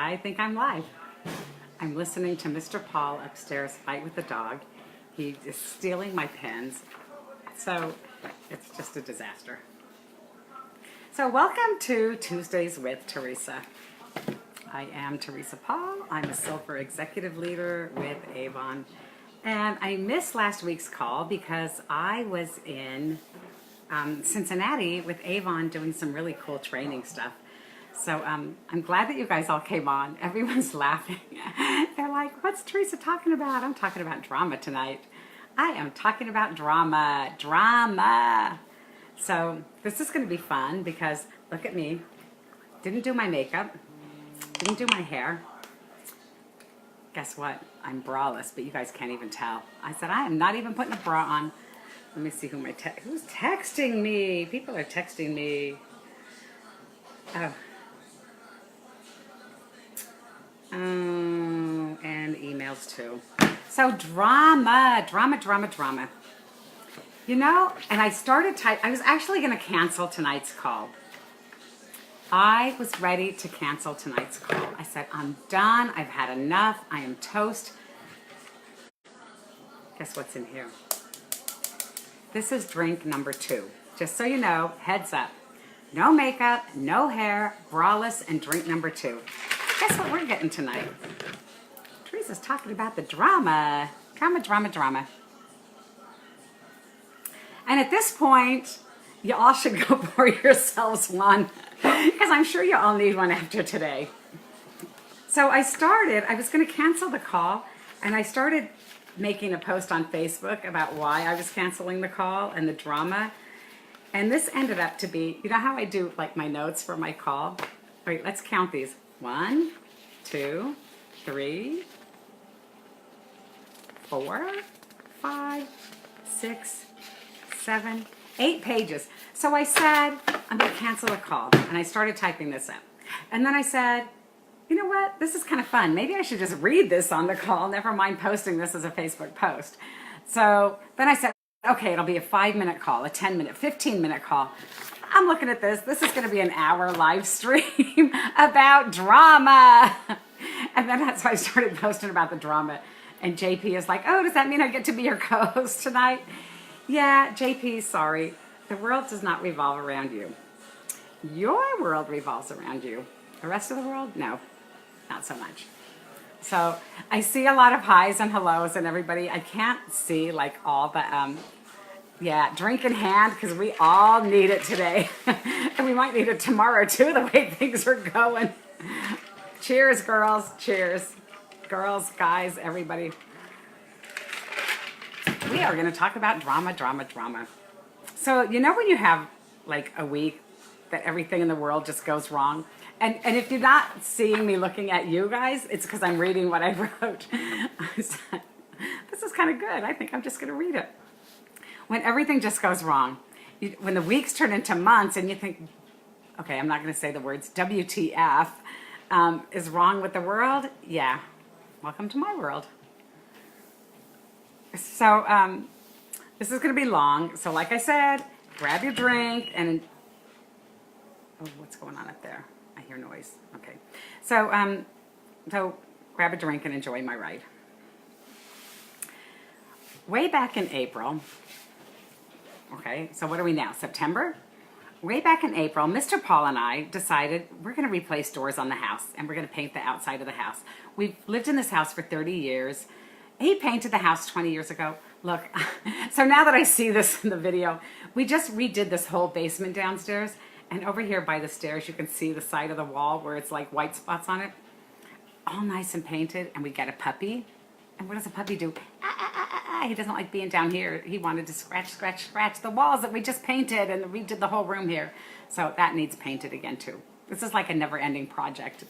I think I'm live. I'm listening to Mr. Paul upstairs fight with the dog. He is stealing my pens. So it's just a disaster. So welcome to Tuesdays with Theresa. I am Theresa Paul. I'm a Silver Executive Leader with Avon. And I missed last week's call because I was in Cincinnati with Avon doing some really cool training stuff. So I'm glad that you guys all came on. Everyone's laughing. They're like, what's Theresa talking about? I'm talking about drama tonight. I am talking about drama. Drama. So this is going to be fun because look at me. Didn't do my makeup. Didn't do my hair. Guess what? I'm braless, but you guys can't even tell. I said, I am not even putting a bra on. Let me see who's texting me. People are texting me. Oh, and emails too. So drama. You know, and I was actually going to cancel tonight's call. I was ready to cancel tonight's call. I said, I'm done. I've had enough. I am toast. Guess what's in here? This is drink number 2. Just so you know, heads up. No makeup, no hair, braless, and drink number 2. Guess what we're getting tonight? Teresa's talking about the drama. Drama. And at this point, you all should go pour yourselves one because I'm sure you all need one after today. So I was going to cancel the call, and I started making a post on Facebook about why I was canceling the call and the drama. And this ended up to be, you know how I do like my notes for my call? Wait, let's count these. 1, 2, 3, 4, 5, 6, 7, 8 pages. So I said, I'm going to cancel the call. And I started typing this up. And then I said, you know what? This is kind of fun. Maybe I should just read this on the call. Never mind posting this as a Facebook post. So then I said, okay, it'll be a 5-minute call, a 10-minute, 15-minute call. I'm looking at this. This is going to be an hour live stream about drama. And then that's why I started posting about the drama. And JP is like, oh, does that mean I get to be your co-host tonight? Yeah, JP, sorry. The world does not revolve around you. Your world revolves around you. The rest of the world, no, not so much. So I see a lot of highs and hellos and everybody. I can't see like all the, drink in hand because we all need it today. And we might need it tomorrow too, the way things are going. Cheers, girls. Cheers. Girls, guys, everybody. We are going to talk about drama. So, you know when you have like a week that everything in the world just goes wrong? And if you're not seeing me looking at you guys, it's because I'm reading what I wrote. I said, this is kind of good. I think I'm just going to read it. When everything just goes wrong, when the weeks turn into months and you think, okay, I'm not going to say the words WTF, is wrong with the world? Yeah. Welcome to my world. So this is going to be long. So like I said, grab your drink and... Oh, what's going on up there? I hear noise. Okay. So grab a drink and enjoy my ride. Way back in April... Okay, so what are we now? September? Way back in April, Mr. Paul and I decided we're going to replace doors on the house and we're going to paint the outside of the house. We've lived in this house for 30 years. He painted the house 20 years ago. Look, so now that I see this in the video, we just redid this whole basement downstairs. And over here by the stairs, you can see the side of the wall where it's like white spots on it. All nice and painted. And we got a puppy. And what does a puppy do? He doesn't like being down here. He wanted to scratch the walls that we just painted and redid the whole room here. So that needs painted again too. This is like a never-ending project.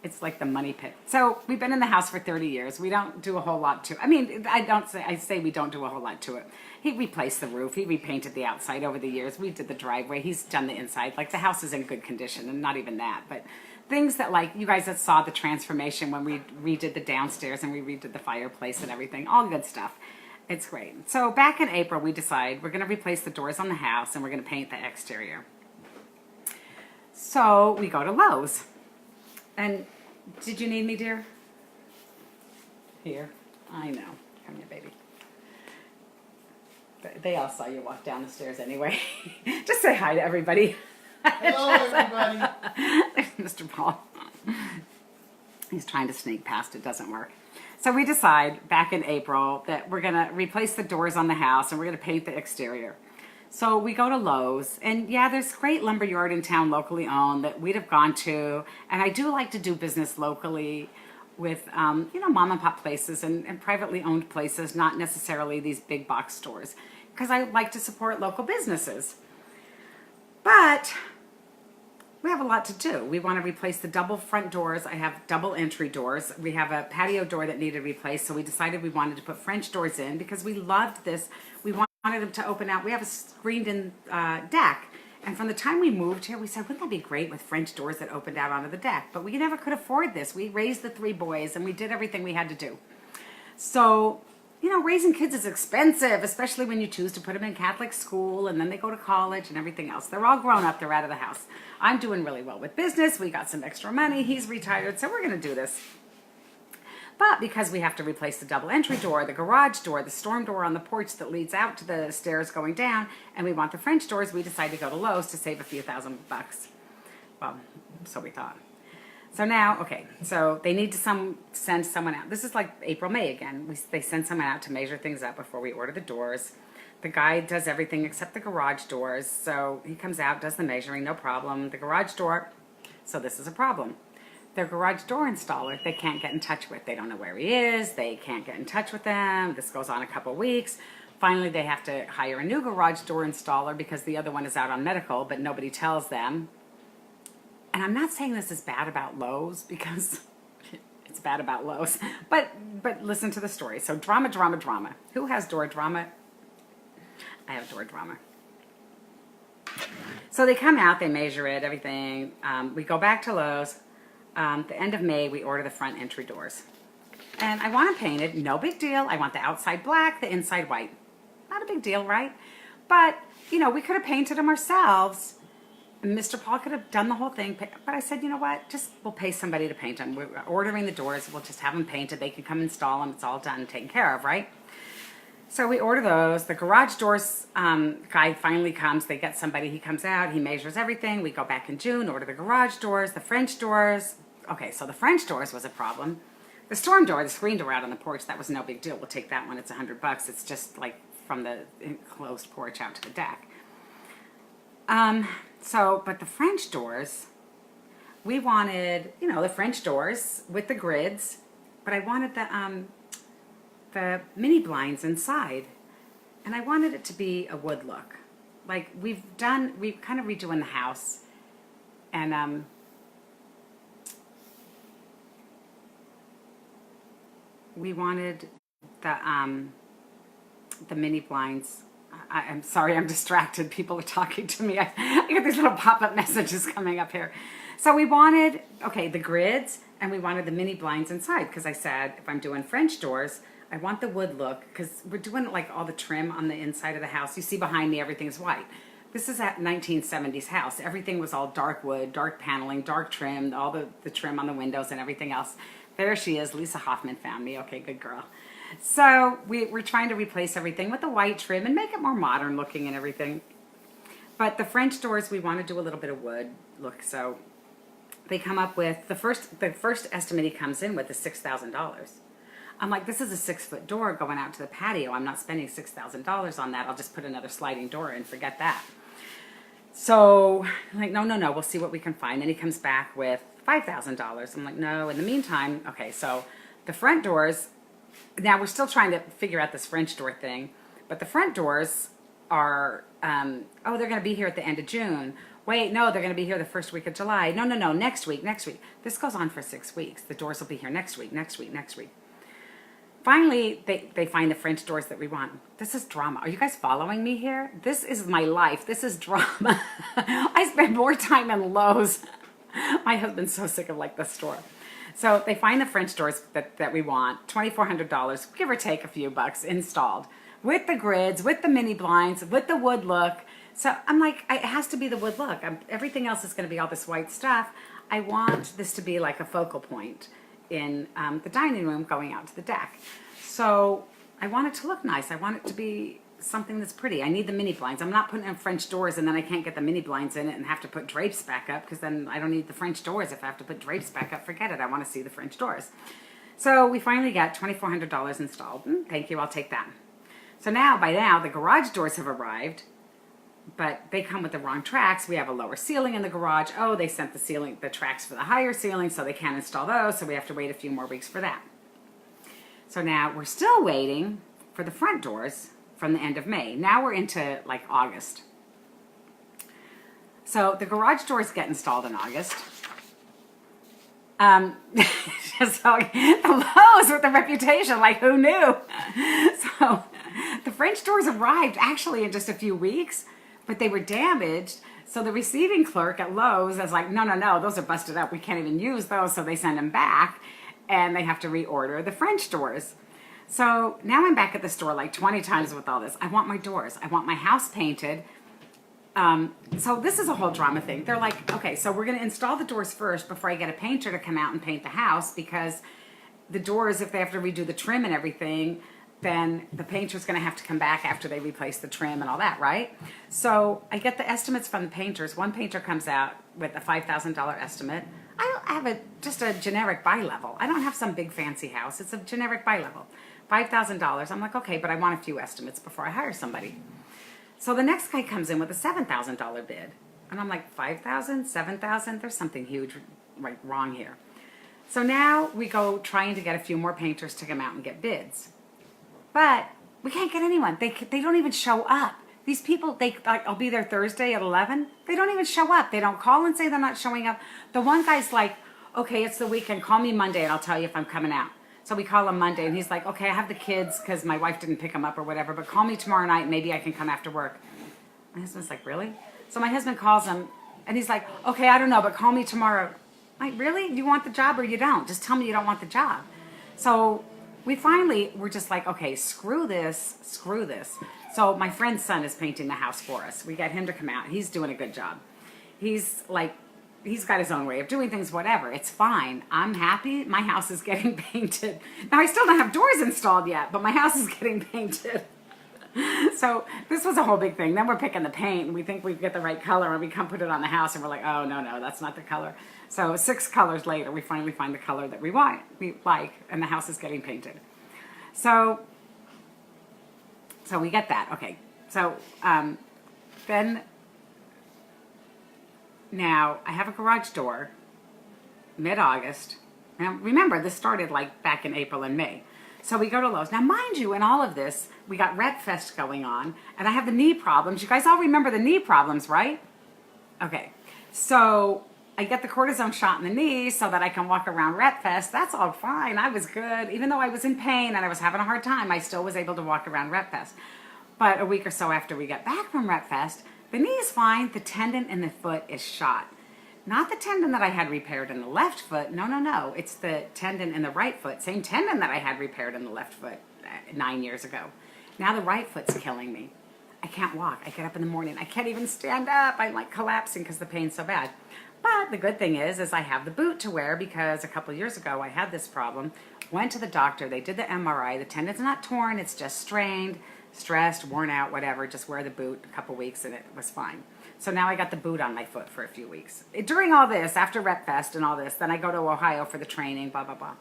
It's like the money pit. So we've been in the house for 30 years. We don't do a whole lot to it. I mean, I say we don't do a whole lot to it. He replaced the roof. He repainted the outside over the years. We did the driveway. He's done the inside. Like the house is in good condition and not even that. But things that like you guys that saw the transformation when we redid the downstairs and we redid the fireplace and everything. All good stuff. It's great. So back in April, we decided we're going to replace the doors on the house and we're going to paint the exterior. So we go to Lowe's. And Did you need me, dear? Here. I know. Come here, baby. They all saw you walk down the stairs anyway. Just say hi to everybody. Hello, everybody. Mr. Paul. He's trying to sneak past. It doesn't work. So we decide back in April that we're going to replace the doors on the house and we're going to paint the exterior. So we go to Lowe's, and yeah, there's a great lumber yard in town, locally owned, that we'd have gone to. And I do like to do business locally with, mom and pop places and privately owned places, not necessarily these big box stores, because I like to support local businesses. But we have a lot to do. We want to replace the double front doors. I have double entry doors. We have a patio door that needed replaced, so we decided we wanted to put French doors in because we loved this. We wanted them to open out. We have a screened-in deck, and from the time we moved here, we said, wouldn't that be great with French doors that opened out onto the deck? But we never could afford this. We raised the 3 boys, and we did everything we had to do. So, raising kids is expensive, especially when you choose to put them in Catholic school, and then they go to college and everything else. They're all grown up. They're out of the house. I'm doing really well with business. We got some extra money. He's retired, so we're going to do this. But because we have to replace the double entry door, the garage door, the storm door on the porch that leads out to the stairs going down, and we want the French doors, we decided to go to Lowe's to save a few $1,000. Well, so we thought. So now, okay, so they need to send someone out. This is like April, May again. They send someone out to measure things up before we order the doors. The guy does everything except the garage doors. So he comes out, does the measuring, no problem. The garage door, so this is a problem. Their garage door installer, they can't get in touch with. They don't know where he is. They can't get in touch with them. This goes on a couple weeks. Finally, they have to hire a new garage door installer because the other one is out on medical, but nobody tells them. And I'm not saying this is bad about Lowe's because it's bad about Lowe's, but listen to the story. So drama. Who has door drama? I have door drama. So they come out, they measure it, everything. We go back to Lowe's. The end of May, we order the front entry doors. And I want them painted, no big deal. I want the outside black, the inside white. Not a big deal, right? But, we could have painted them ourselves. Mr. Paul could have done the whole thing, but I said, you know what, we'll pay somebody to paint them. We're ordering the doors, we'll just have them painted. They can come install them, it's all done, taken care of, right? So we order those. The garage doors guy finally comes. They get somebody, he comes out, he measures everything. We go back in June, order the garage doors, the French doors. Okay, so the French doors was a problem. The storm door, the screen door out on the porch, that was no big deal. We'll take that one, it's $100. It's just like from the enclosed porch out to the deck. But the French doors, we wanted, the French doors with the grids, but I wanted the mini blinds inside, and I wanted it to be a wood look. Like we've kind of redoing the house, and we wanted the mini blinds. I'm sorry, I'm distracted. People are talking to me. I get these little pop-up messages coming up here. So we wanted, the grids, and we wanted the mini blinds inside, because I said, if I'm doing French doors, I want the wood look, because we're doing like all the trim on the inside of the house. You see behind me, everything's white. This is that 1970s house. Everything was all dark wood, dark paneling, dark trim, all the trim on the windows and everything else. There she is. Lisa Hoffman found me. Okay, good girl. So we're trying to replace everything with the white trim and make it more modern looking and everything. But the French doors, we want to do a little bit of wood look. So they come up with, the first estimate he comes in with is $6,000. I'm like, this is a 6-foot door going out to the patio. I'm not spending $6,000 on that. I'll just put another sliding door in, forget that. So I'm like, no, we'll see what we can find. Then he comes back with $5,000. I'm like, no, in the meantime, so the front doors, now we're still trying to figure out this French door thing, but the front doors are, they're going to be here at the end of June. Wait, no, they're going to be here the first week of July. No, next week. This goes on for 6 weeks. The doors will be here next week. Finally, they find the French doors that we want. This is drama. Are you guys following me here? This is my life. This is drama. I spend more time in Lowe's. My husband's so sick of this store. So they find the French doors that we want, $2,400, give or take a few bucks, installed. With the grids, with the mini blinds, with the wood look. So I'm like, it has to be the wood look. Everything else is going to be all this white stuff. I want this to be like a focal point in the dining room going out to the deck. So I want it to look nice. I want it to be something that's pretty. I need the mini blinds. I'm not putting in French doors and then I can't get the mini blinds in it and have to put drapes back up, because then I don't need the French doors. If I have to put drapes back up, forget it. I want to see the French doors. So we finally got $2,400 installed. Thank you, I'll take that. So by now, the garage doors have arrived, but they come with the wrong tracks. We have a lower ceiling in the garage. Oh, they sent the tracks for the higher ceiling, so they can't install those, so we have to wait a few more weeks for that. So now we're still waiting for the front doors from the end of May. Now we're into like August. So the garage doors get installed in August. So the Lowe's with the reputation, like who knew? So the French doors arrived actually in just a few weeks, but they were damaged. So the receiving clerk at Lowe's is like, no, those are busted up. We can't even use those. So they send them back and they have to reorder the French doors. So now I'm back at the store like 20 times with all this. I want my doors. I want my house painted. So this is a whole drama thing. They're like, okay, so we're going to install the doors first before I get a painter to come out and paint the house, because the doors, if they have to redo the trim and everything, then the painter's going to have to come back after they replace the trim and all that, right? So I get the estimates from the painters. One painter comes out with a $5,000 estimate. I have just a generic bi-level. I don't have some big fancy house. It's a generic bi-level. $5,000. I'm like, okay, but I want a few estimates before I hire somebody. So the next guy comes in with a $7,000 bid. And I'm like, 5,000, 7,000? There's something huge wrong here. So now we go trying to get a few more painters to come out and get bids. But we can't get anyone. They don't even show up. These people, I'll be there Thursday at 11. They don't even show up. They don't call and say they're not showing up. The one guy's like, okay, it's the weekend. Call me Monday and I'll tell you if I'm coming out. So we call him Monday, and he's like, okay, I have the kids because my wife didn't pick them up or whatever, but call me tomorrow night, and maybe I can come after work. My husband's like, really? So my husband calls him, and he's like, okay, I don't know, but call me tomorrow. I'm like, really? You want the job or you don't? Just tell me you don't want the job. So we're just like, okay, screw this. So my friend's son is painting the house for us. We got him to come out. He's doing a good job. He's got his own way of doing things, whatever. It's fine. I'm happy. My house is getting painted. Now, I still don't have doors installed yet, but my house is getting painted. So this was a whole big thing. Then we're picking the paint, and we think we get the right color, and we come put it on the house, and we're like, oh, no, that's not the color. So 6 colors later, we finally find the color that we like, and the house is getting painted. So we get that. Okay. So then... Now, I have a garage door, mid-August. Now, remember, this started like back in April and May. So we go to Lowe's. Now, mind you, in all of this, we got Rep Fest going on, and I have the knee problems. You guys all remember the knee problems, right? Okay. So I get the cortisone shot in the knee so that I can walk around Rep Fest. That's all fine. I was good. Even though I was in pain and I was having a hard time, I still was able to walk around Rep Fest. But a week or so after we get back from Rep Fest, the knee is fine. The tendon in the foot is shot. Not the tendon that I had repaired in the left foot. No. It's the tendon in the right foot. Same tendon that I had repaired in the left foot 9 years ago. Now the right foot's killing me. I can't walk. I get up in the morning. I can't even stand up. I'm like collapsing because the pain's so bad. But the good thing is I have the boot to wear, because a couple years ago I had this problem. Went to the doctor. They did the MRI. The tendon's not torn. It's just strained, stressed, worn out, whatever. Just wear the boot a couple weeks and it was fine. So now I got the boot on my foot for a few weeks. During all this, after Rep Fest and all this, then I go to Ohio for the training, blah, blah, blah.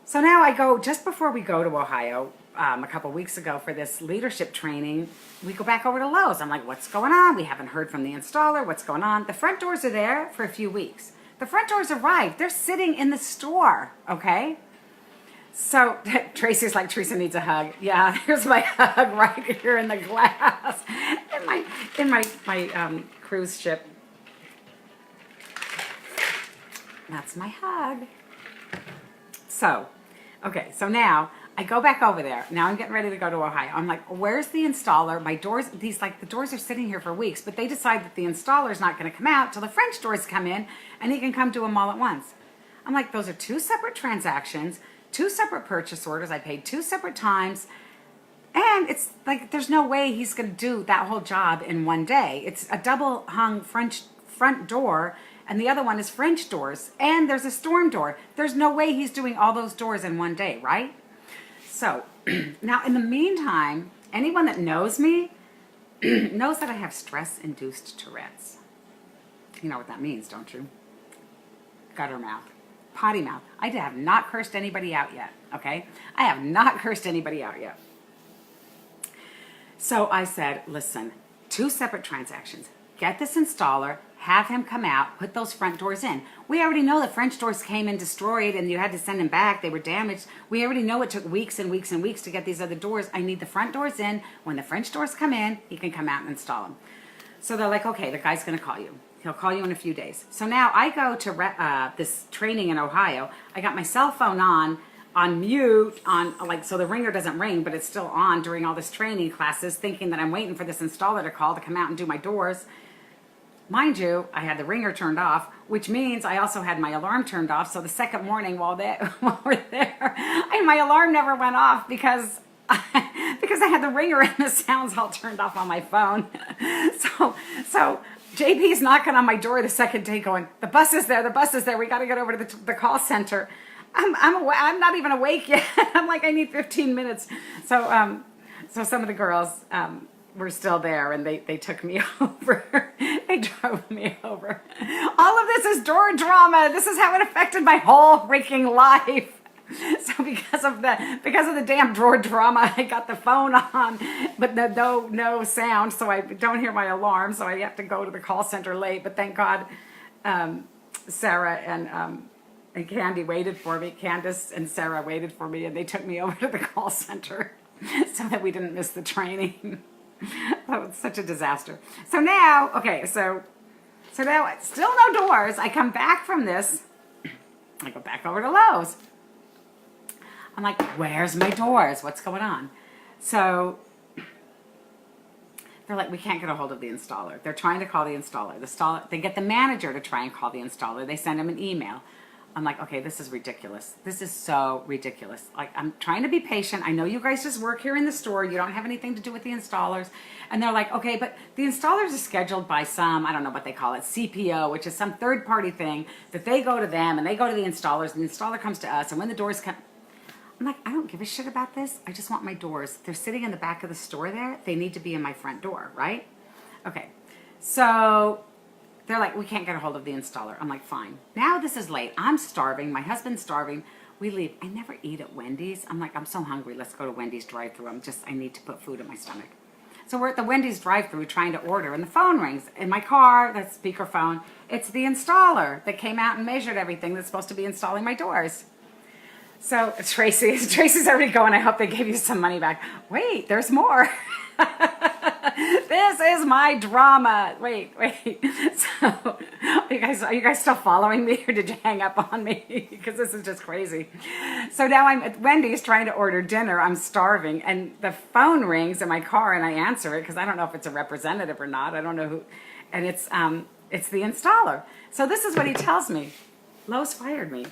So now I go, just before we go to Ohio, a couple weeks ago for this leadership training, we go back over to Lowe's. I'm like, what's going on? We haven't heard from the installer. What's going on? The front doors are there for a few weeks. The front doors arrived. They're sitting in the store, okay? So Tracy's like, Theresa needs a hug. Yeah, here's my hug right here in the glass. In my cruise ship. That's my hug. So, okay, so now I go back over there. Now I'm getting ready to go to Ohio. I'm like, where's the installer? My doors, the doors are sitting here for weeks, but they decide that the installer's not going to come out till the French doors come in, and he can come do them all at once. I'm like, those are 2 separate transactions, 2 separate purchase orders. I paid 2 separate times. And it's like, there's no way he's going to do that whole job in one day. It's a double hung front door, and the other one is French doors, and there's a storm door. There's no way he's doing all those doors in one day, right? So now in the meantime, anyone that knows me knows that I have stress-induced Tourette's. You know what that means, don't you? Gutter mouth, potty mouth. I have not cursed anybody out yet, okay? I have not cursed anybody out yet. So I said, listen, 2 separate transactions. Get this installer, have him come out, put those front doors in. We already know the French doors came in destroyed and you had to send them back. They were damaged. We already know it took weeks and weeks and weeks to get these other doors. I need the front doors in. When the French doors come in, he can come out and install them. So they're like, okay, the guy's going to call you. He'll call you in a few days. So now I go to this training in Ohio. I got my cell phone on mute, so the ringer doesn't ring, but it's still on during all this training classes, thinking that I'm waiting for this installer to call to come out and do my doors. Mind you, I had the ringer turned off, which means I also had my alarm turned off. So the second morning while we're there, my alarm never went off because I had the ringer and the sounds all turned off on my phone. So JP's knocking on my door the second day going, the bus is there, we got to get over to the call center. I'm not even awake yet. I'm like, I need 15 minutes. So some of the girls were still there, and they took me over. They drove me over. All of this is door drama. This is how it affected my whole freaking life. So because of the damn drawer drama, I got the phone on, but no sound, so I don't hear my alarm. So I have to go to the call center late. But thank God, Sarah and Candy waited for me. Candace and Sarah waited for me, and they took me over to the call center so that we didn't miss the training. That was such a disaster. So now, okay, so now still no doors. I come back from this. I go back over to Lowe's. I'm like, where's my doors? What's going on? So they're like, we can't get a hold of the installer. They're trying to call the installer. They get the manager to try and call the installer. They send him an email. I'm like, okay, this is ridiculous. This is so ridiculous. Like, I'm trying to be patient. I know you guys just work here in the store. You don't have anything to do with the installers. And they're like, okay, but the installers are scheduled by some, I don't know what they call it, CPO, which is some third-party thing that they go to them and they go to the installers, and the installer comes to us. And when the doors come, I'm like, I don't give a shit about this. I just want my doors. They're sitting in the back of the store there. They need to be in my front door, right? Okay, so they're like, we can't get a hold of the installer. I'm like, fine. Now this is late. I'm starving. My husband's starving. We leave. I never eat at Wendy's. I'm like, I'm so hungry. Let's go to Wendy's drive-thru. I need to put food in my stomach. So we're at the Wendy's drive-thru trying to order, and the phone rings. In my car, that's speakerphone. It's the installer that came out and measured everything that's supposed to be installing my doors. So Tracy's already going, I hope they gave you some money back. Wait, there's more. This is my drama. Wait. So, are you guys still following me, or did you hang up on me? Because this is just crazy. So now I'm at Wendy's trying to order dinner. I'm starving, and the phone rings in my car, and I answer it because I don't know if it's a representative or not. I don't know who, and it's the installer. So this is what he tells me. Lowe's fired me.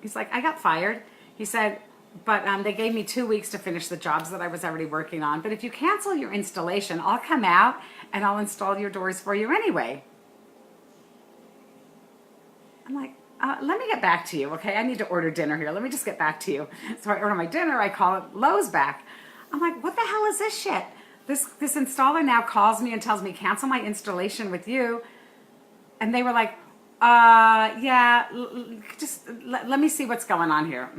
He's like, I got fired. He said, but they gave me 2 weeks to finish the jobs that I was already working on. But if you cancel your installation, I'll come out and I'll install your doors for you anyway. I'm like, let me get back to you, okay? I need to order dinner here. Let me just get back to you. So I order my dinner. I call it Lowe's back. I'm like, what the hell is this shit? This installer now calls me and tells me, cancel my installation with you. And they were like, yeah, just let me see what's going on here.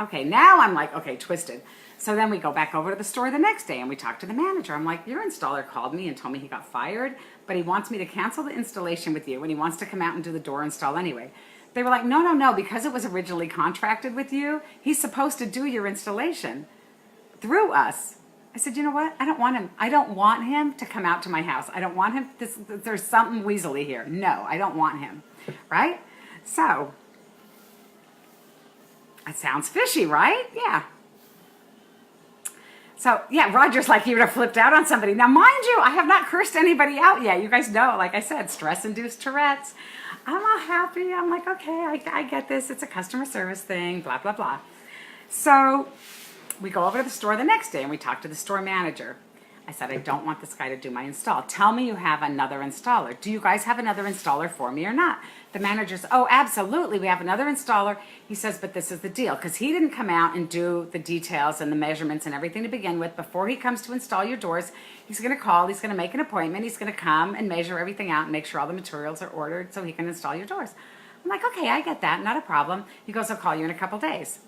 Okay, now I'm like, okay, twisted. So then we go back over to the store the next day and we talk to the manager. I'm like, your installer called me and told me he got fired, but he wants me to cancel the installation with you and he wants to come out and do the door install anyway. They were like, no, because it was originally contracted with you, he's supposed to do your installation through us. I said, you know what? I don't want him. I don't want him to come out to my house. I don't want him. There's something weaselly here. No, I don't want him. Right? So, it sounds fishy, right? Yeah. So, yeah, Roger's like, you would have flipped out on somebody. Now, mind you, I have not cursed anybody out yet. You guys know, like I said, stress-induced Tourette's. I'm all happy. I'm like, okay, I get this. It's a customer service thing, blah, blah, blah. So, we go over to the store the next day and we talk to the store manager. I said, I don't want this guy to do my install. Tell me you have another installer. Do you guys have another installer for me or not? The manager's, oh, absolutely, we have another installer. He says, but this is the deal, because he didn't come out and do the details and the measurements and everything to begin with. Before he comes to install your doors, he's going to call, he's going to make an appointment, he's going to come and measure everything out and make sure all the materials are ordered so he can install your doors. I'm like, okay, I get that, not a problem. He goes, I'll call you in a couple days.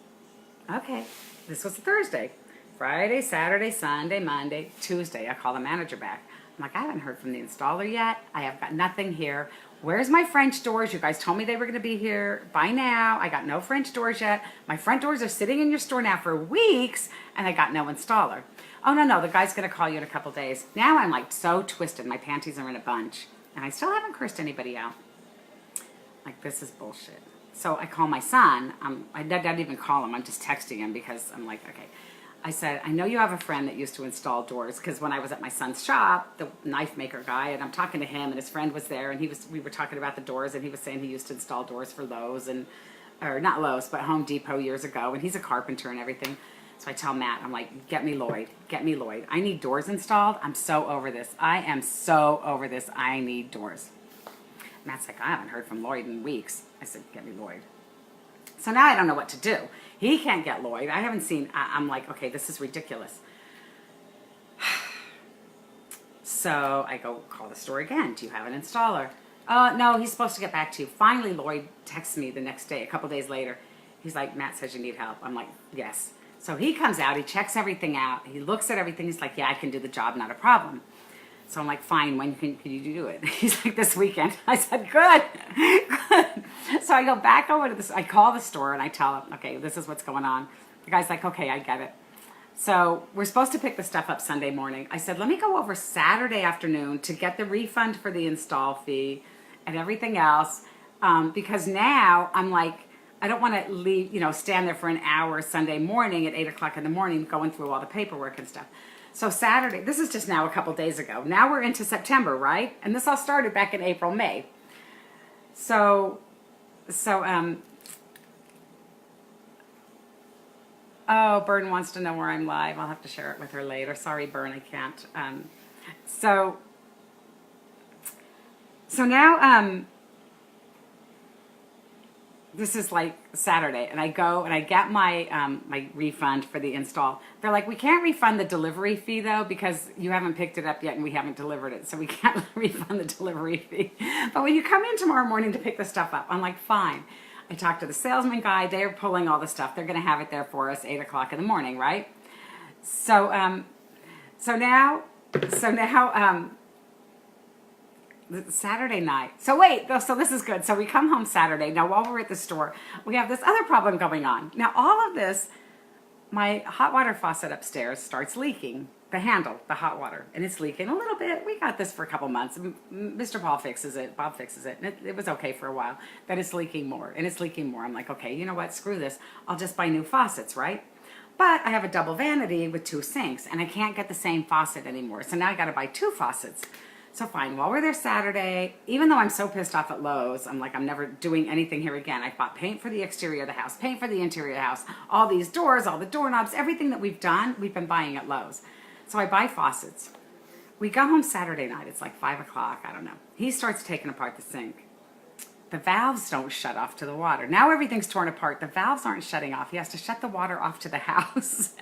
Okay, this was a Thursday. Friday, Saturday, Sunday, Monday, Tuesday, I call the manager back. I'm like, I haven't heard from the installer yet. I have got nothing here. Where's my French doors? You guys told me they were going to be here by now. I got no French doors yet. My front doors are sitting in your store now for weeks, and I got no installer. Oh, no, the guy's going to call you in a couple days. Now I'm like so twisted. My panties are in a bunch, and I still haven't cursed anybody out. Like, this is bullshit. So I call my son. I don't even call him. I'm just texting him because I'm like, okay. I said, I know you have a friend that used to install doors, because when I was at my son's shop, the knife maker guy, and I'm talking to him, and his friend was there, and we were talking about the doors, and he was saying he used to install doors for Lowe's, or not Lowe's, but Home Depot years ago, and he's a carpenter and everything. So I tell Matt, I'm like, get me Lloyd. I need doors installed. I'm so over this. I am so over this. I need doors. Matt's like, I haven't heard from Lloyd in weeks. I said, get me Lloyd. So now I don't know what to do. He can't get Lloyd. I haven't seen, I'm like, okay, this is ridiculous. So I go call the store again. Do you have an installer? No, he's supposed to get back to you. Finally, Lloyd texts me the next day, a couple days later. He's like, Matt says you need help. I'm like, yes. So he comes out, he checks everything out. He looks at everything. He's like, yeah, I can do the job, not a problem. So I'm like, fine, when can you do it? He's like, this weekend. I said, good. So I go back over to this. I call the store and I tell him, okay, this is what's going on. The guy's like, okay, I get it. So we're supposed to pick the stuff up Sunday morning. I said, let me go over Saturday afternoon to get the refund for the install fee and everything else. Because now I'm like, I don't want to leave, stand there for an hour Sunday morning at 8 o'clock in the morning going through all the paperwork and stuff. So Saturday, this is just now a couple days ago. Now we're into September, right? And this all started back in April, May. Oh, Bern wants to know where I'm live. I'll have to share it with her later. Sorry, Bern, I can't. So now, this is like Saturday, and I go and I get my my refund for the install. They're like, we can't refund the delivery fee though, because you haven't picked it up yet and we haven't delivered it, so we can't refund the delivery fee. But when you come in tomorrow morning to pick the stuff up, I'm like, fine. I talked to the salesman guy. They're pulling all the stuff. They're going to have it there for us 8 o'clock in the morning, right? So now Saturday night. So wait, so this is good. So we come home Saturday. Now while we're at the store, we have this other problem going on. Now all of this, my hot water faucet upstairs starts leaking. The handle, the hot water, and it's leaking a little bit. We got this for a couple months. Mr. Paul fixes it. Bob fixes it. And it was okay for a while. Then it's leaking more, and it's leaking more. I'm like, okay, you know what? Screw this. I'll just buy new faucets, right? But I have a double vanity with 2 sinks, and I can't get the same faucet anymore. So now I got to buy 2 faucets. So fine, while we're there Saturday, even though I'm so pissed off at Lowe's, I'm like, I'm never doing anything here again. I bought paint for the exterior of the house, paint for the interior of the house, all these doors, all the doorknobs, everything that we've done, we've been buying at Lowe's. So I buy faucets. We go home Saturday night. It's like 5 o'clock. I don't know. He starts taking apart the sink. The valves don't shut off to the water. Now everything's torn apart. The valves aren't shutting off. He has to shut the water off to the house.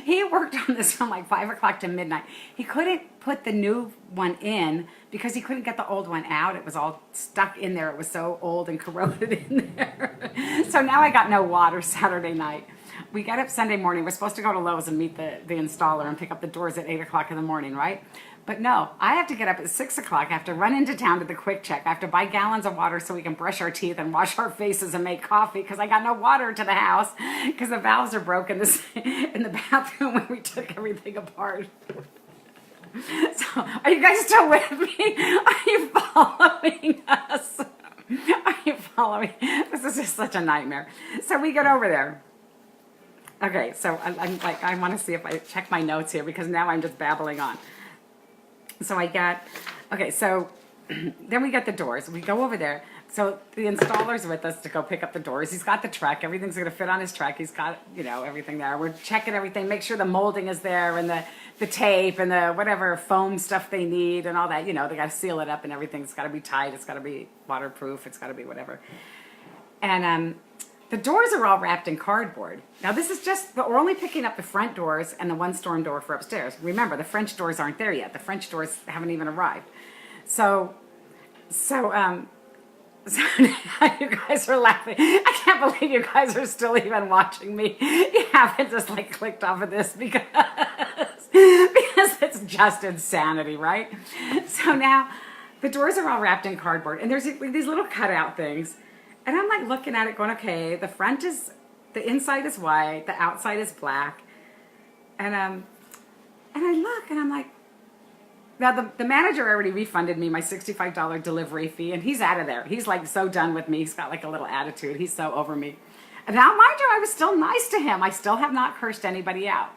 He worked on this from like 5 o'clock to midnight. He couldn't put the new one in because he couldn't get the old one out. It was all stuck in there. It was so old and corroded in there. So now I got no water Saturday night. We get up Sunday morning. We're supposed to go to Lowe's and meet the installer and pick up the doors at 8 o'clock in the morning, right? But no, I have to get up at 6 o'clock. I have to run into town to the Quick Check. I have to buy gallons of water so we can brush our teeth and wash our faces and make coffee because I got no water to the house because the valves are broken in the bathroom when we took everything apart. So, are you guys still with me? Are you following us? Are you following? This is just such a nightmare. So we get over there. Okay, so I'm like, I want to see if I check my notes here because now I'm just babbling on. So I got, okay, so then we got the doors. We go over there. So the installer's with us to go pick up the doors. He's got the truck. Everything's going to fit on his truck. He's got, everything there. We're checking everything, make sure the molding is there and the tape and the whatever foam stuff they need and all that. They got to seal it up and everything. It's got to be tight. It's got to be waterproof. It's got to be whatever. And the doors are all wrapped in cardboard. Now this is but we're only picking up the front doors and the one storm door for upstairs. Remember, the French doors aren't there yet. The French doors haven't even arrived. So now you guys are laughing. I can't believe you guys are still even watching me. You haven't just clicked off of this because it's just insanity, right? So now the doors are all wrapped in cardboard and there's these little cutout things. And I'm looking at it going, okay, the inside is white, the outside is black. And I look and I'm like, now the manager already refunded me my $65 delivery fee and he's out of there. He's so done with me. He's got a little attitude. He's so over me. And now mind you, I was still nice to him. I still have not cursed anybody out.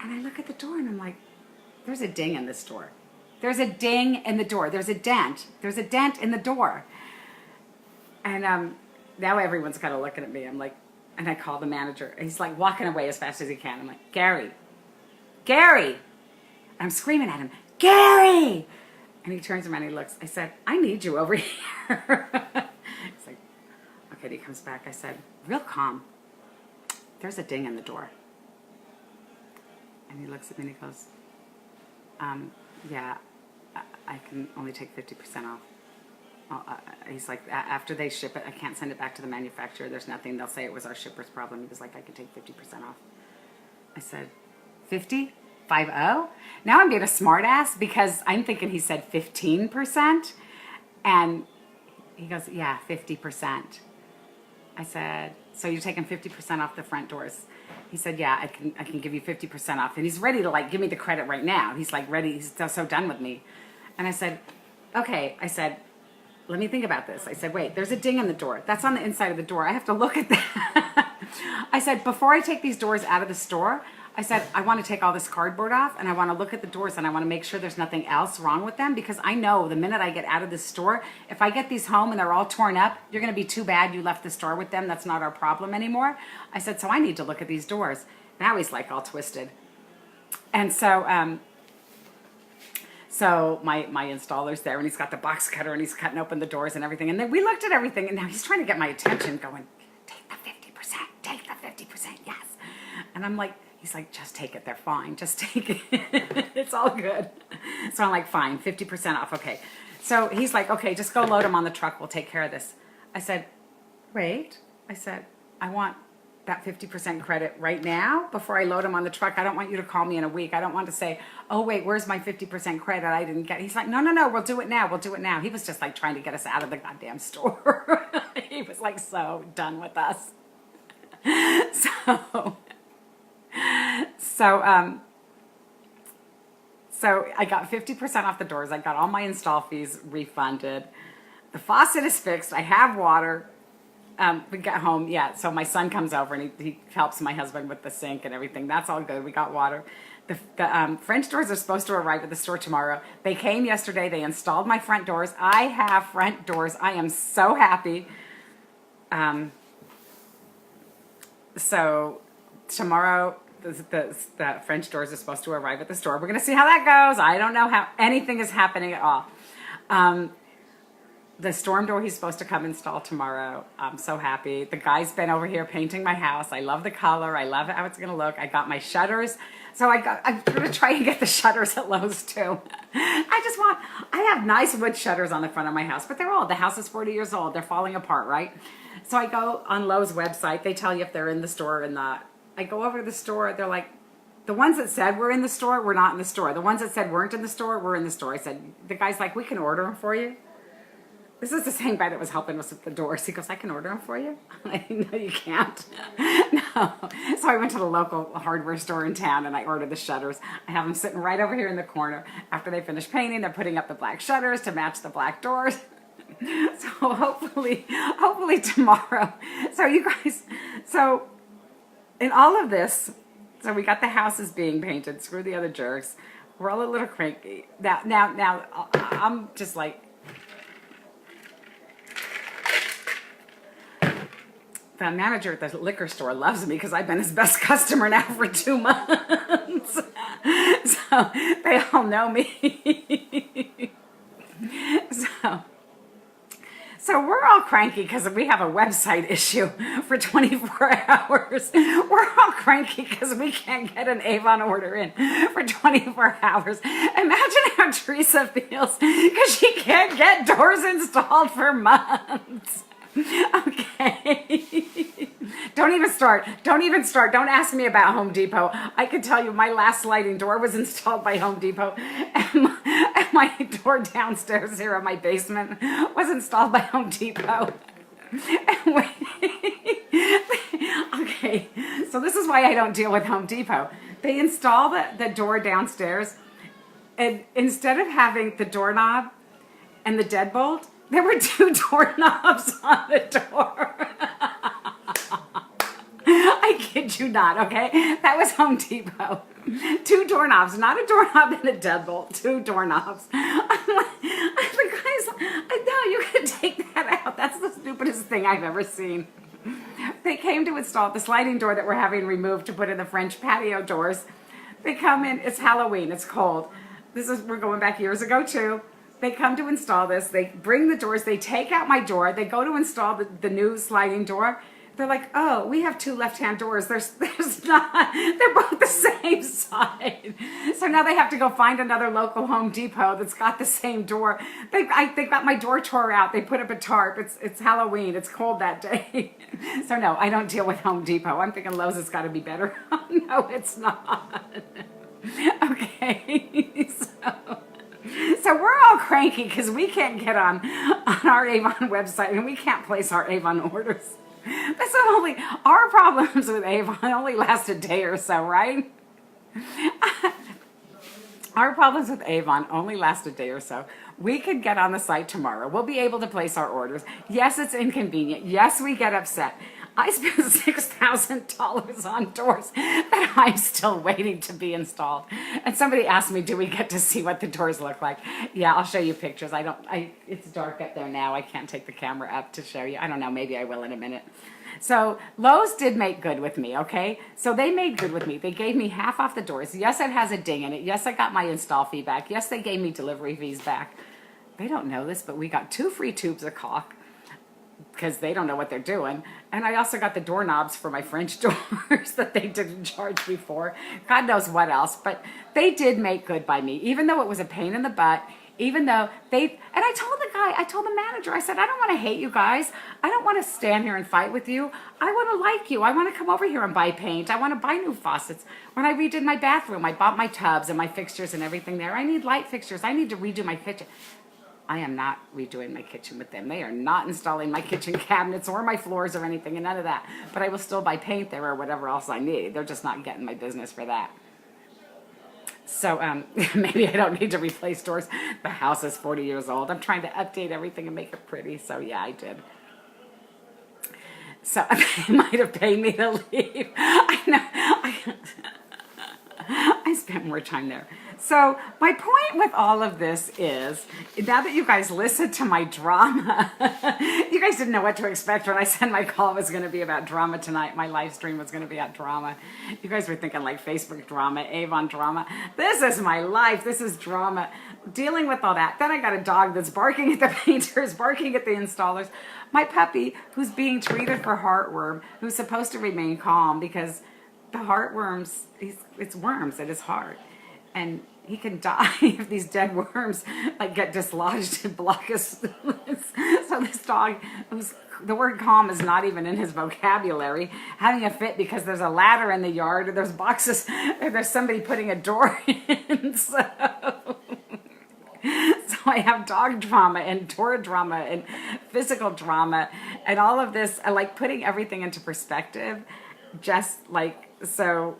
And I look at the door and I'm like, there's a ding in this door. There's a ding in the door. There's a dent. There's a dent in the door. And now everyone's kind of looking at me. I'm like, and I call the manager. And he's walking away as fast as he can. I'm like, Gary. I'm screaming at him, Gary! And he turns around and he looks. I said, I need you over here. He's like, okay, he comes back. I said, real calm. There's a ding in the door. And he looks at me and he goes, yeah, I can only take 50% off. He's like, after they ship it, I can't send it back to the manufacturer. There's nothing. They'll say it was our shipper's problem. He was like, I can take 50% off. I said, 50? 50? Now I'm being a smart ass because I'm thinking he said 15%. And he goes, yeah, 50%. I said, so you're taking 50% off the front doors? He said, yeah, I can give you 50% off. And he's ready to give me the credit right now. He's ready. He's so done with me. And I said, okay. I said, let me think about this. I said, wait, there's a ding in the door. That's on the inside of the door. I have to look at that. I said, before I take these doors out of the store, I said, I want to take all this cardboard off and I want to look at the doors and I want to make sure there's nothing else wrong with them because I know the minute I get out of the store, if I get these home and they're all torn up, you're going to be too bad you left the store with them. That's not our problem anymore. I said, so I need to look at these doors. Now he's all twisted. And so my installer's there and he's got the box cutter and he's cutting open the doors and everything. And then we looked at everything and now he's trying to get my attention going, take the 50%, take the 50%, yes. And I'm like, he's like, just take it, they're fine, just take it. It's all good. So I'm like, fine, 50% off, okay. So he's like, okay, just go load them on the truck, we'll take care of this. I said, wait, I said, I want that 50% credit right now before I load them on the truck. I don't want you to call me in a week. I don't want to say, oh wait, where's my 50% credit? I didn't get it. He's like, no, we'll do it now. We'll do it now. He was just trying to get us out of the goddamn store. He was so done with us. So I got 50% off the doors. I got all my install fees refunded. The faucet is fixed. I have water. We got home, yeah, so my son comes over and he helps my husband with the sink and everything. That's all good. We got water. The French doors are supposed to arrive at the store tomorrow. They came yesterday. They installed my front doors. I have front doors. I am so happy. So tomorrow, the French doors are supposed to arrive at the store. We're going to see how that goes. I don't know how anything is happening at all. The storm door he's supposed to come install tomorrow. I'm so happy. The guy's been over here painting my house. I love the color. I love how it's going to look. I got my shutters. So I'm going to try and get the shutters at Lowe's too. I have nice wood shutters on the front of my house, but they're old. The house is 40 years old. They're falling apart, right? So I go on Lowe's website. They tell you if they're in the store or not. I go over to the store. They're like, the ones that said we're in the store, we're not in the store. The ones that said weren't in the store, we're in the store. I said, the guy's like, we can order them for you. This is the same guy that was helping us with the doors. He goes, I can order them for you? I'm like, no, you can't. No. So I went to the local hardware store in town and I ordered the shutters. I have them sitting right over here in the corner. After they finish painting, they're putting up the black shutters to match the black doors. So hopefully tomorrow. So you guys, so in all of this, so we got the houses being painted. Screw the other jerks. We're all a little cranky. Now I'm just like, the manager at the liquor store loves me because I've been his best customer now for 2 months. So they all know me. So we're all cranky because we have a website issue for 24 hours. We're all cranky because we can't get an Avon order in for 24 hours. Imagine how Theresa feels because she can't get doors installed for months. Okay. Don't even start. Don't even start. Don't ask me about Home Depot. I can tell you my last sliding door was installed by Home Depot, and my door downstairs here in my basement was installed by Home Depot. Okay, so this is why I don't deal with Home Depot. They install the door downstairs, and instead of having the doorknob and the deadbolt, there were 2 doorknobs on the door. I kid you not, okay? That was Home Depot. 2 doorknobs, not a doorknob and a deadbolt, 2 doorknobs. I'm like, guys, no, you can take that out. That's the stupidest thing I've ever seen. They came to install the sliding door that we're having removed to put in the French patio doors. They come in, it's Halloween, it's cold. We're going back years ago too. They come to install this. They bring the doors. They take out my door. They go to install the new sliding door. They're like, oh, we have 2 left-hand doors. There's not. They're both the same side. So now they have to go find another local Home Depot that's got the same door. They got my door tore out. They put up a tarp. It's Halloween. It's cold that day. So no, I don't deal with Home Depot. I'm thinking Lowe's has got to be better. No, it's not. Okay, so we're all cranky because we can't get on our Avon website and we can't place our Avon orders. That's not only our problems with Avon only last a day or so, right? Our problems with Avon only last a day or so. We could get on the site tomorrow. We'll be able to place our orders. Yes, it's inconvenient. Yes, we get upset. I spent $6,000 on doors that I'm still waiting to be installed. And somebody asked me, do we get to see what the doors look like? Yeah, I'll show you pictures. It's dark up there now. I can't take the camera up to show you. I don't know, maybe I will in a minute. So Lowe's did make good with me, okay? So they made good with me. They gave me half off the doors. Yes, it has a ding in it. Yes, I got my install fee back. Yes, they gave me delivery fees back. They don't know this, but we got 2 free tubes of caulk, because they don't know what they're doing. And I also got the doorknobs for my French doors that they didn't charge me for. God knows what else. But they did make good by me, even though it was a pain in the butt, even though and I told the manager, I said, I don't want to hate you guys. I don't want to stand here and fight with you. I want to like you. I want to come over here and buy paint. I want to buy new faucets. When I redid my bathroom, I bought my tubs and my fixtures and everything there. I need light fixtures. I need to redo my kitchen. I am not redoing my kitchen with them. They are not installing my kitchen cabinets or my floors or anything, and none of that. But I will still buy paint there or whatever else I need. They're just not getting my business for that. So maybe I don't need to replace doors. The house is 40 years old. I'm trying to update everything and make it pretty. So yeah, I did. So they might have paid me to leave. I know. I spent more time there. So my point with all of this is, now that you guys listened to my drama, you guys didn't know what to expect when I said my call was going to be about drama tonight. My live stream was going to be about drama. You guys were thinking like Facebook drama, Avon drama. This is my life. This is drama. Dealing with all that. Then I got a dog that's barking at the painters, barking at the installers. My puppy, who's being treated for heartworm, who's supposed to remain calm because the heartworms, it's worms at his heart. And he can die if these dead worms like get dislodged and block his. So this dog, the word calm is not even in his vocabulary, having a fit because there's a ladder in the yard, or there's boxes, or there's somebody putting a door in. So I have dog drama and door drama and physical drama and all of this. I like putting everything into perspective, just like so.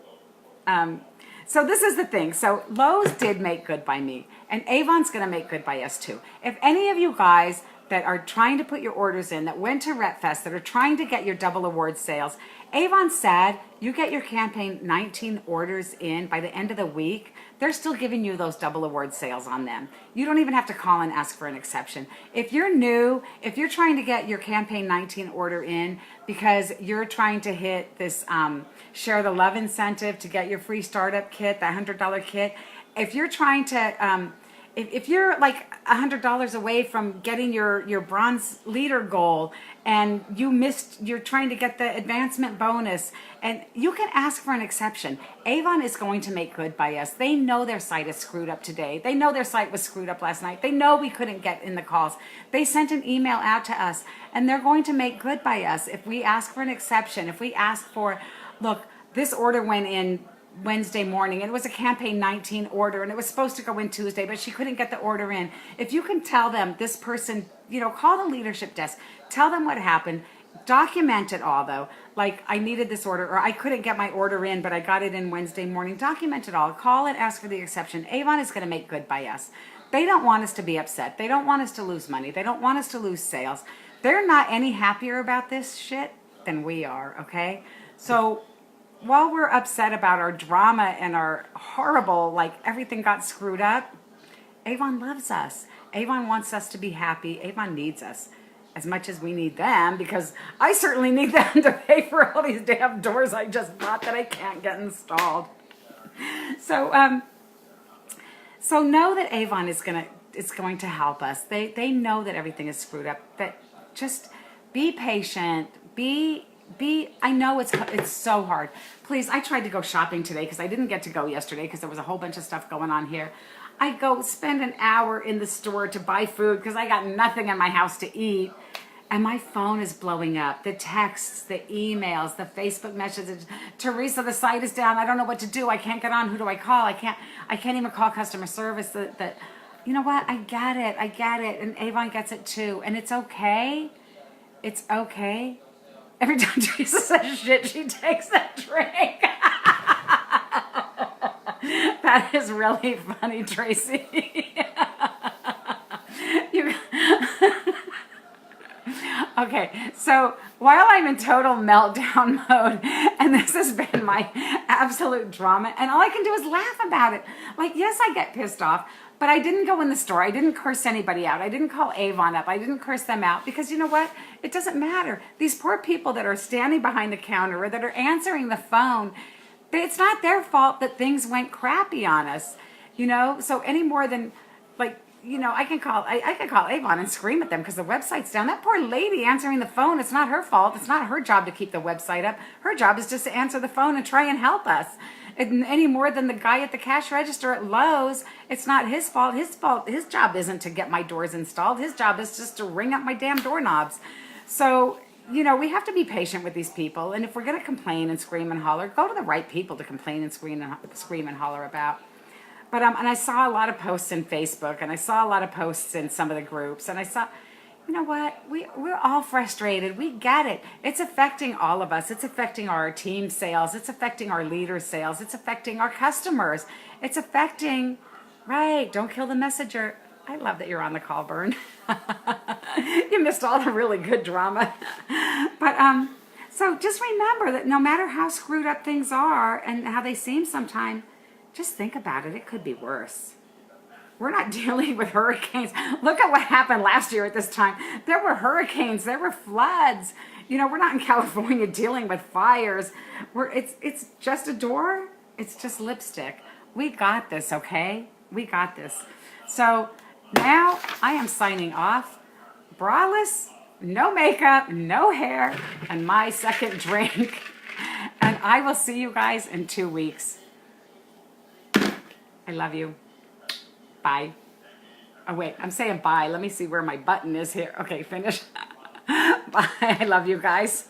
So this is the thing. So Lowe's did make good by me, and Avon's going to make good by us too. If any of you guys that are trying to put your orders in, that went to RepFest, that are trying to get your double award sales. Avon said you get your campaign 19 orders in by the end of the week, they're still giving you those double award sales on them. You don't even have to call and ask for an exception. If you're new, if you're trying to get your campaign 19 order in because you're trying to hit this share the love incentive to get your free startup kit, that $100 kit, if you're trying to if you're like $100 away from getting your bronze leader goal and you're trying to get the advancement bonus, and you can ask for an exception. Avon is going to make good by us. They know their site is screwed up today. They know their site was screwed up last night. They know we couldn't get in the calls. They sent an email out to us, and they're going to make good by us if we ask for an exception. If we ask for, look, this order went in Wednesday morning, and it was a campaign 19 order, and it was supposed to go in Tuesday, but she couldn't get the order in. If you can tell them, this person, call the leadership desk, tell them what happened, document it all though, like I needed this order, or I couldn't get my order in, but I got it in Wednesday morning. Document it all, call and ask for the exception. Avon is going to make good by us. They don't want us to be upset. They don't want us to lose money. They don't want us to lose sales. They're not any happier about this shit than we are, okay? So while we're upset about our drama and our horrible, like everything got screwed up, Avon loves us. Avon wants us to be happy. Avon needs us as much as we need them, because I certainly need them to pay for all these damn doors I just bought that I can't get installed. So know that Avon is going to help us. They know that everything is screwed up. That just be patient. I know it's so hard. Please, I tried to go shopping today because I didn't get to go yesterday because there was a whole bunch of stuff going on here. I go spend an hour in the store to buy food because I got nothing in my house to eat. And my phone is blowing up. The texts, the emails, the Facebook messages. Theresa, the site is down. I don't know what to do. I can't get on. Who do I call? I can't even call customer service. You know what? I get it. And Avon gets it too. And it's okay. It's okay. Every time Theresa says shit, she takes a drink. That is really funny, Tracy. Okay, so while I'm in total meltdown mode, and this has been my absolute drama, and all I can do is laugh about it. Like, yes, I get pissed off, but I didn't go in the store. I didn't curse anybody out. I didn't call Avon up. I didn't curse them out, because you know what? It doesn't matter. These poor people that are standing behind the counter or that are answering the phone, it's not their fault that things went crappy on us, So any more than, I can call Avon and scream at them because the website's down. That poor lady answering the phone, it's not her fault. It's not her job to keep the website up. Her job is just to answer the phone and try and help us. Any more than the guy at the cash register at Lowe's, it's not his fault. His job isn't to get my doors installed. His job is just to ring up my damn doorknobs. So, we have to be patient with these people. And if we're going to complain and scream and holler, go to the right people to complain and scream and holler about. But and I saw a lot of posts in Facebook, and I saw a lot of posts in some of the groups, and I saw, you know what? We're all frustrated. We get it. It's affecting all of us. It's affecting our team sales. It's affecting our leader sales. It's affecting our customers. It's affecting, right? Don't kill the messenger. I love that you're on the call, Bern. You missed all the really good drama. But so just remember that no matter how screwed up things are and how they seem sometimes, just think about it. It could be worse. We're not dealing with hurricanes. Look at what happened last year at this time. There were hurricanes. There were floods. We're not in California dealing with fires. It's just a door. It's just lipstick. We got this, okay? We got this. So now I am signing off. Braless, no makeup, no hair, and my second drink. And I will see you guys in 2 weeks. I love you. Bye. Oh, wait, I'm saying bye. Let me see where my button is here. Okay, finish. Bye. I love you guys.